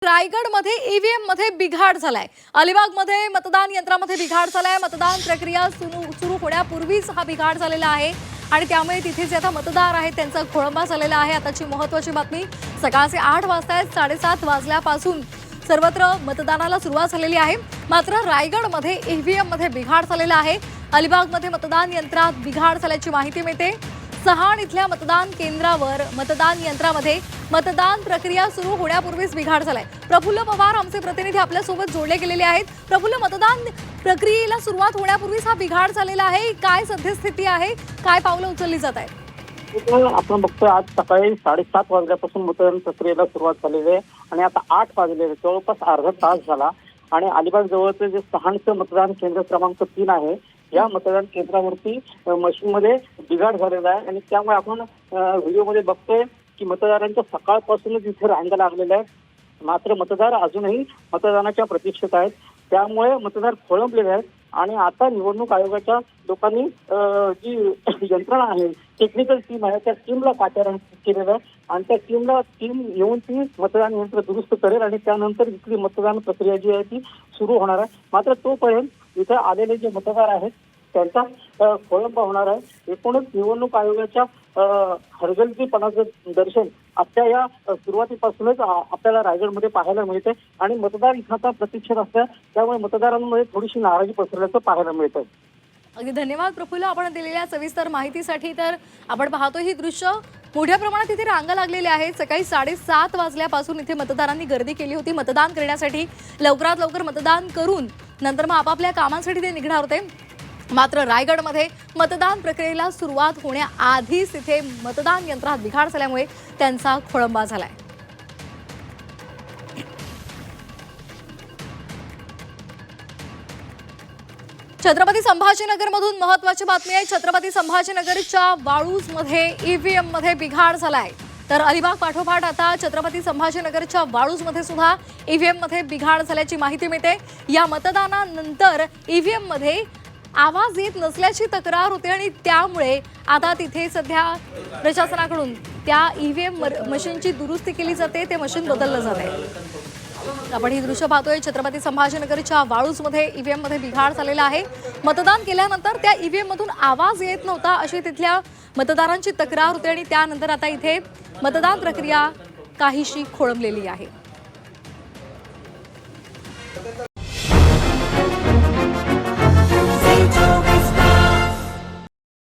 रायगडमध्ये ईव्हीएम मध्ये बिघाड झालाय। अलिबागमध्ये मतदान यंत्रामध्ये बिघाड झालाय। मतदान प्रक्रिया सुरू होण्यापूर्वीच हा बिघाड झालेला आहे आणि त्यामुळे तिथे जे आता मतदार आहेत त्यांचा खोळंबा झालेला आहे। आताची महत्त्वाची बातमी, सकाळचे 8 वाजतायत, 7:30 वाजल्यापासून सर्वत्र मतदानाला सुरुवात झालेली आहे। मात्र रायगडमध्ये ईव्हीएम मध्ये बिघाड झालेला आहे। अलिबागमध्ये मतदान यंत्रात बिघाड झाल्याची माहिती मिळते। सहाण इथल्या मतदान केंद्रावर मतदान यंत्रामध्ये मतदान प्रक्रिया सुरू होण्यापूर्वीच बिघाड झालाय। प्रफुल्ल पवार आमचे प्रतिनिधी आपल्या सोबत जोडले गेलेले आहेत। प्रफुल्ल, मतदान प्रक्रियेला सुरुवात होण्यापूर्वीच हा बिघाड झालेला आहे, काय सद्यस्थिती आहे, काय पावलं उचलली जात आहेत? आपण बघतोय आज सकाळी 7:30 वाजल्यापासून मतदान प्रक्रियेला सुरुवात झालेली आहे आणि आता 8 वाजले, जवळपास अर्धा तास झाला आणि अलिबाग जवळचे जे सहाणचं मतदान केंद्र क्रमांक 3 आहे, या मतदान केंद्रावरती मशीनमध्ये बिघाड झालेला आहे आणि त्यामुळे आपण व्हिडिओमध्ये बघतोय की मतदारांच्या सकाळपासूनच इथे रांगा लागलेल्या आहेत। मात्र मतदार अजूनही मतदानाच्या प्रतीक्षेत आहेत, त्यामुळे मतदार खोळंबलेले आहेत आणि आता निवडणूक आयोगाच्या लोकांनी जी यंत्रणा आहे, टेक्निकल टीम आहे, त्या टीमला पाचारण केलेलं आहे आणि त्या टीम येऊन ती मतदान यंत्र दुरुस्त करेल आणि त्यानंतर इथली मतदान प्रक्रिया जी आहे ती सुरू होणार आहे। मात्र तोपर्यंत इथे आलेले जे मतदार आहेत त्यांचा खोळंबा होणार आहे। एकूणच निवडणूक आयोगाच्या हलगर्जीपणाचं दर्शन आता या सुरुवातीपासूनच आपल्याला रायगडमध्ये पाहायला मिळते आणि मतदार इथं आता प्रतीक्षेत असतात, त्यामुळे मतदारांमध्ये थोडीशी नाराजी पसरल्याचं पाहायला मिळतं। अगदी धन्यवाद प्रफुल्ल आपण दिलेल्या सविस्तर माहितीसाठी। तर आपण पाहतो ही दृश्य, मोठ्या प्रमाणात इथे रांगा लागलेल्या आहेत। सकाळी 7:30 वाजल्यापासून इथे मतदारांनी गर्दी केली होती मतदान करण्यासाठी। लवकरात लवकर मतदान करून नंतर मग आपापल्या कामांसाठी ते निघणार होते। मात्र रायगडमध्ये मतदान प्रक्रियेला सुरुवात होण्याआधीच इथे मतदान यंत्रात बिघाड झाल्यामुळे त्यांचा खोळंबा झालाय। छत्रपती संभाजीनगरमधून महत्त्वाची बातमी आहे। छत्रपती संभाजीनगरच्या वाळूजमध्ये ईव्हीएम मध्ये बिघाड झालाय। तर अलिबाग पाठोपाठ आता छत्रपती संभाजीनगरच्या वाळूजमध्ये सुद्धा ईव्हीएम मध्ये बिघाड झाल्याची माहिती मिळते। या मतदानानंतर ईव्हीएम मध्ये आवाज येत नसल्याची तक्रार होते आणि त्यामुळे आता तिथे सध्या प्रशासनाकडून त्या ईव्हीएम मशीनची दुरुस्ती केली जाते, ते मशीन बदललं जात आहे। आपण ही दृश्य पाहतोय, छत्रपती संभाजीनगरच्या वाळूजमध्ये ईव्हीएम मध्ये बिघाड झालेला आहे। मतदान केल्यानंतर त्या ईव्हीएम मधून आवाज येत नव्हता अशी तिथल्या मतदारांची तक्रार होते आणि त्यानंतर आता इथे मतदान प्रक्रिया काहीशी खोळंबलेली आहे।